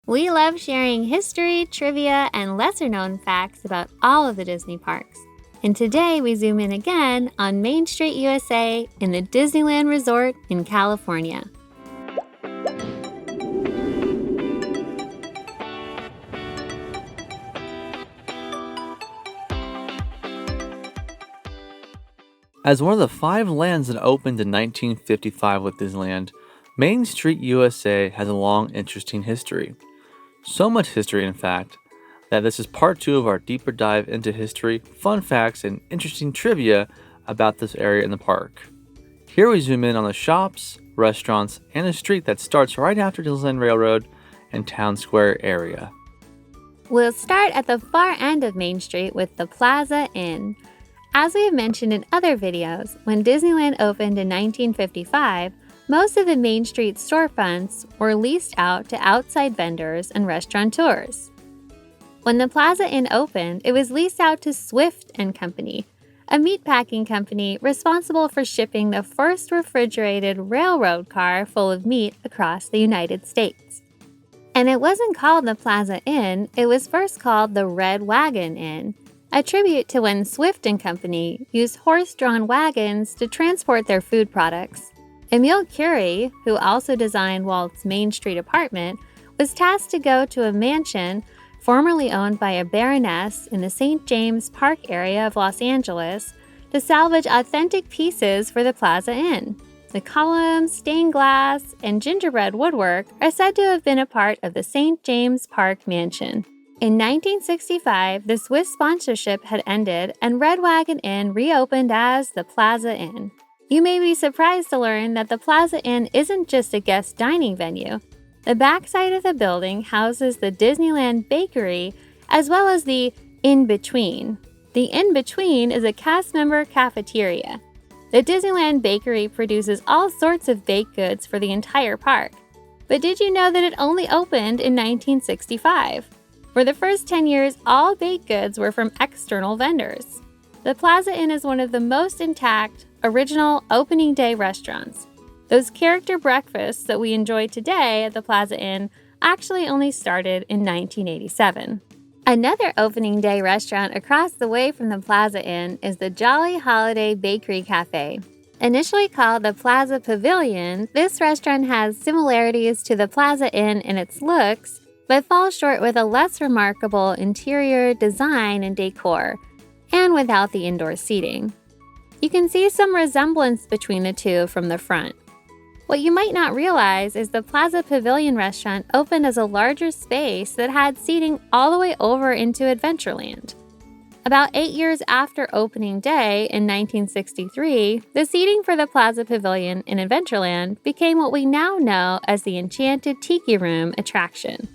We love sharing history, trivia, and lesser-known facts about all of the Disney parks. And today we zoom in again on Main Street USA in the Disneyland Resort in California. As one of the 5 lands that opened in 1955 with Disneyland, Main Street USA has a long, interesting history. So much history, in fact, that this is part 2 of our deeper dive into history, fun facts, and interesting trivia about this area in the park. Here we zoom in on the shops, restaurants, and a street that starts right after Disneyland Railroad and Town Square area. We'll start at the far end of Main Street with the Plaza Inn. As we have mentioned in other videos, when Disneyland opened in 1955, most of the Main Street storefronts were leased out to outside vendors and restaurateurs. When the Plaza Inn opened, it was leased out to Swift & Company, a meatpacking company responsible for shipping the first refrigerated railroad car full of meat across the United States. And it wasn't called the Plaza Inn, it was first called the Red Wagon Inn, a tribute to when Swift & Company used horse-drawn wagons to transport their food products. Emile Curie, who also designed Walt's Main Street apartment, was tasked to go to a mansion formerly owned by a baroness in the St. James Park area of Los Angeles to salvage authentic pieces for the Plaza Inn. The columns, stained glass, and gingerbread woodwork are said to have been a part of the St. James Park mansion. In 1965, the Swiss sponsorship had ended and Red Wagon Inn reopened as the Plaza Inn. You may be surprised to learn that the Plaza Inn isn't just a guest dining venue. The backside of the building houses the Disneyland Bakery as well as the In-Between. The In-Between is a cast member cafeteria. The Disneyland Bakery produces all sorts of baked goods for the entire park. But did you know that it only opened in 1965? For the first 10 years, all baked goods were from external vendors. The Plaza Inn is one of the most intact, original opening day restaurants. Those character breakfasts that we enjoy today at the Plaza Inn actually only started in 1987. Another opening day restaurant across the way from the Plaza Inn is the Jolly Holiday Bakery Cafe. Initially called the Plaza Pavilion, this restaurant has similarities to the Plaza Inn in its looks, but falls short with a less remarkable interior design and decor, and without the indoor seating. You can see some resemblance between the two from the front. What you might not realize is the Plaza Pavilion restaurant opened as a larger space that had seating all the way over into Adventureland. About 8 years after opening day in 1963, the seating for the Plaza Pavilion in Adventureland became what we now know as the Enchanted Tiki Room attraction.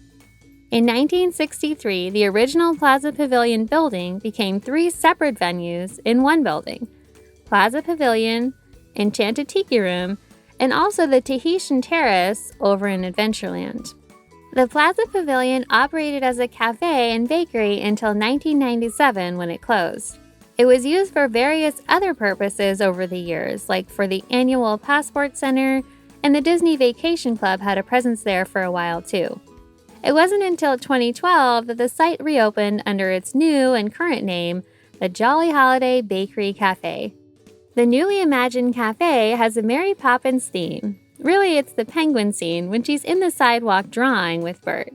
In 1963, the original Plaza Pavilion building became 3 separate venues in one building: Plaza Pavilion, Enchanted Tiki Room, and also the Tahitian Terrace over in Adventureland. The Plaza Pavilion operated as a cafe and bakery until 1997 when it closed. It was used for various other purposes over the years, like for the annual Passport Center, and the Disney Vacation Club had a presence there for a while too. It wasn't until 2012 that the site reopened under its new and current name, the Jolly Holiday Bakery Cafe. The newly imagined cafe has a Mary Poppins theme. Really, it's the penguin scene when she's in the sidewalk drawing with Bert.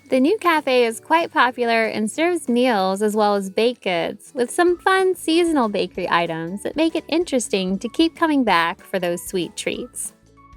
The new cafe is quite popular and serves meals as well as baked goods, with some fun seasonal bakery items that make it interesting to keep coming back for those sweet treats.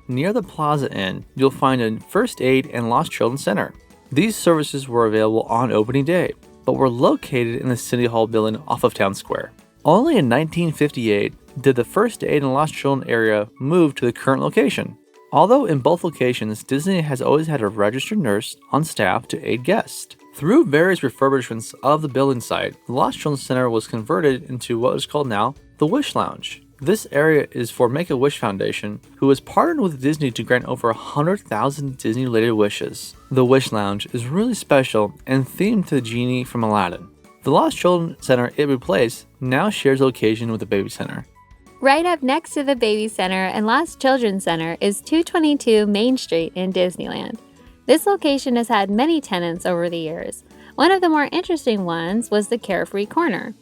Near the Plaza Inn, you'll find a first aid and lost children center. These services were available on opening day, but were located in the City Hall building off of Town Square. Only in 1958 did the first aid and lost children area move to the current location. Although in both locations, Disney has always had a registered nurse on staff to aid guests. Through various refurbishments of the building site, the Lost Children Center was converted into what is called now the Wish Lounge. This area is for Make-A-Wish Foundation, who has partnered with Disney to grant over 100,000 Disney-related wishes. The Wish Lounge is really special and themed to the genie from Aladdin. The Lost Children Center it replaced now shares location with the Baby Center. Right up next to the Baby Center and Lost Children Center is 222 Main Street in Disneyland. This location has had many tenants over the years. One of the more interesting ones was the Carefree Corner.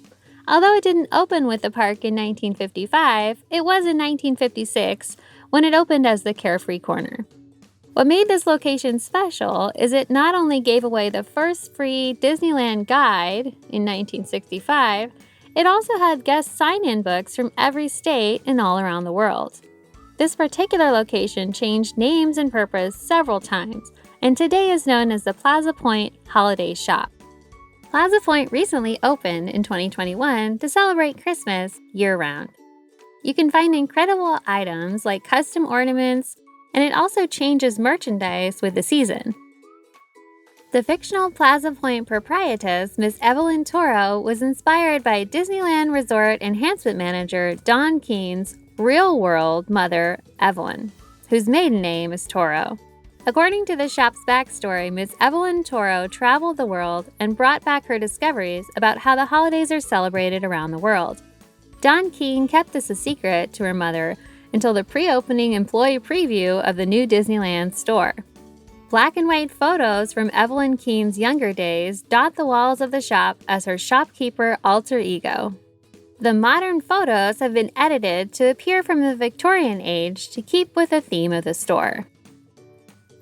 Although it didn't open with the park in 1955, it was in 1956 when it opened as the Carefree Corner. What made this location special is it not only gave away the first free Disneyland guide in 1965, it also had guest sign-in books from every state and all around the world. This particular location changed names and purpose several times, and today is known as the Plaza Point Holiday Shop. Plaza Point recently opened in 2021 to celebrate Christmas year-round. You can find incredible items like custom ornaments, and it also changes merchandise with the season. The fictional Plaza Point proprietress, Miss Evelyn Toro, was inspired by Disneyland Resort Enhancement Manager Don Keene's real-world mother, Evelyn, whose maiden name is Toro. According to the shop's backstory, Miss Evelyn Toro traveled the world and brought back her discoveries about how the holidays are celebrated around the world. Don Keene kept this a secret to her mother until the pre-opening employee preview of the new Disneyland store. Black and white photos from Evelyn Keene's younger days dot the walls of the shop as her shopkeeper alter ego. The modern photos have been edited to appear from the Victorian age to keep with the theme of the store.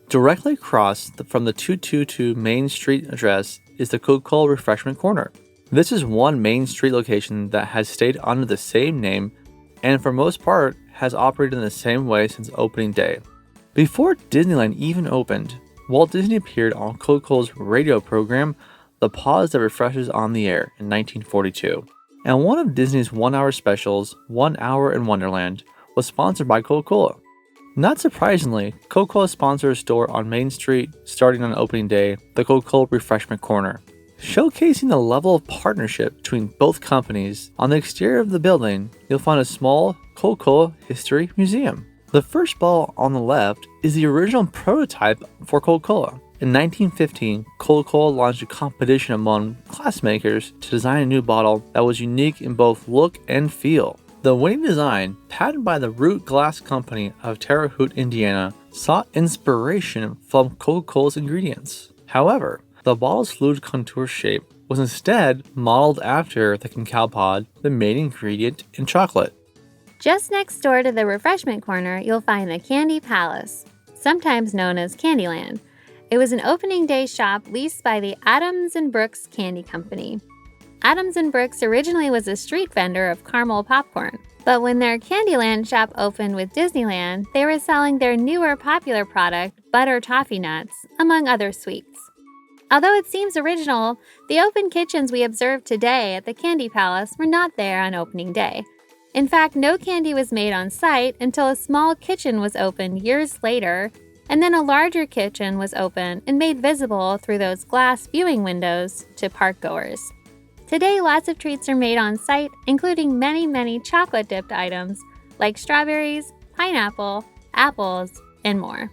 Directly across from the 222 Main Street address is the Coca-Cola Refreshment Corner. This is one Main Street location that has stayed under the same name and for most part has operated in the same way since opening day. Before Disneyland even opened, Walt Disney appeared on Coca-Cola's radio program, The Pause That Refreshes on the Air, in 1942. And one of Disney's one-hour specials, 1 Hour in Wonderland, was sponsored by Coca-Cola. Not surprisingly, Coca-Cola sponsored a store on Main Street starting on opening day, the Coca-Cola Refreshment Corner. Showcasing the level of partnership between both companies, on the exterior of the building, you'll find a small Coca-Cola History Museum. The first bottle on the left is the original prototype for Coca-Cola. In 1915, Coca-Cola launched a competition among glassmakers to design a new bottle that was unique in both look and feel. The winning design, patented by the Root Glass Company of Terre Haute, Indiana, sought inspiration from Coca-Cola's ingredients. However, the bottle's fluid contour shape was instead modeled after the cacao pod, the main ingredient in chocolate. Just next door to the refreshment corner, you'll find the Candy Palace, sometimes known as Candyland. It was an opening day shop leased by the Adams & Brooks Candy Company. Adams & Brooks originally was a street vendor of caramel popcorn, but when their Candyland shop opened with Disneyland, they were selling their newer popular product, butter toffee nuts, among other sweets. Although it seems original, the open kitchens we observe today at the Candy Palace were not there on opening day. In fact, no candy was made on site until a small kitchen was opened years later, and then a larger kitchen was opened and made visible through those glass viewing windows to parkgoers. Today, lots of treats are made on site, including many chocolate-dipped items like strawberries, pineapple, apples, and more.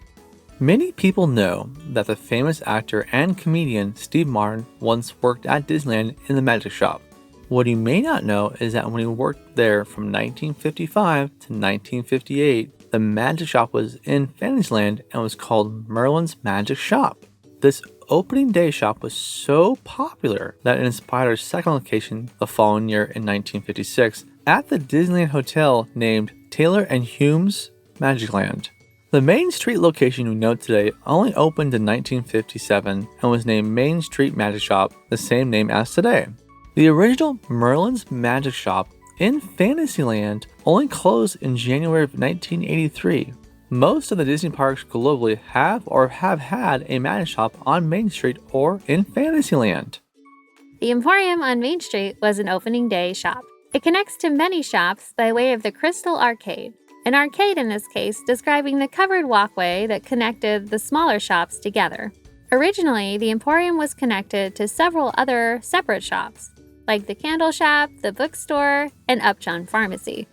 Many people know that the famous actor and comedian Steve Martin once worked at Disneyland in the Magic Shop. What you may not know is that when he worked there from 1955 to 1958, the Magic Shop was in Fantasyland and was called Merlin's Magic Shop. This opening day shop was so popular that it inspired a second location the following year in 1956 at the Disneyland Hotel named Taylor & Humes Magicland. The Main Street location we know today only opened in 1957 and was named Main Street Magic Shop, the same name as today. The original Merlin's Magic Shop in Fantasyland only closed in January of 1983. Most of the Disney parks globally have or have had a magic shop on Main Street or in Fantasyland. The Emporium on Main Street was an opening day shop. It connects to many shops by way of the Crystal Arcade. An arcade in this case describing the covered walkway that connected the smaller shops together. Originally, the Emporium was connected to several other separate shops, like the Candle Shop, the Bookstore, and Upjohn Pharmacy.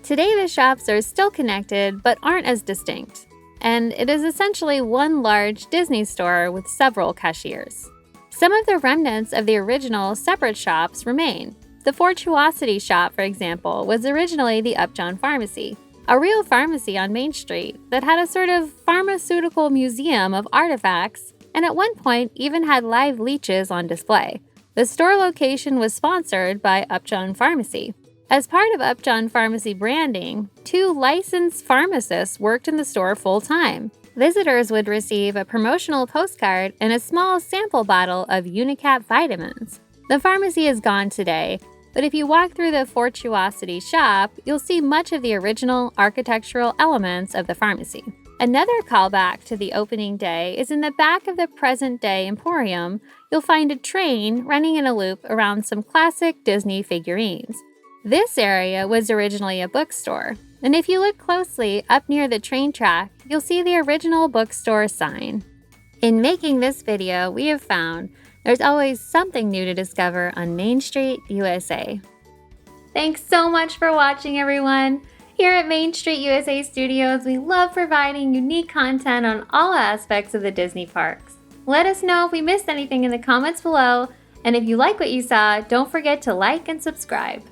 Today the shops are still connected but aren't as distinct, and it is essentially one large Disney store with several cashiers. Some of the remnants of the original separate shops remain. The Fortuosity shop, for example, was originally the Upjohn Pharmacy. a real pharmacy on Main Street that had a sort of pharmaceutical museum of artifacts and at one point even had live leeches on display. The store location was sponsored by Upjohn Pharmacy. As part of Upjohn Pharmacy branding, 2 licensed pharmacists worked in the store full-time. Visitors would receive a promotional postcard and a small sample bottle of Unicap vitamins. The pharmacy is gone today, but if you walk through the Fortuosity shop, you'll see much of the original architectural elements of the pharmacy. Another callback to the opening day is in the back of the present-day Emporium. You'll find a train running in a loop around some classic Disney figurines. This area was originally a bookstore, and if you look closely up near the train track, you'll see the original bookstore sign. In making this video, we have found there's always something new to discover on Main Street, USA. Thanks so much for watching, everyone! Here at Main Street USA Studios, we love providing unique content on all aspects of the Disney parks. Let us know if we missed anything in the comments below, and if you like what you saw, don't forget to like and subscribe.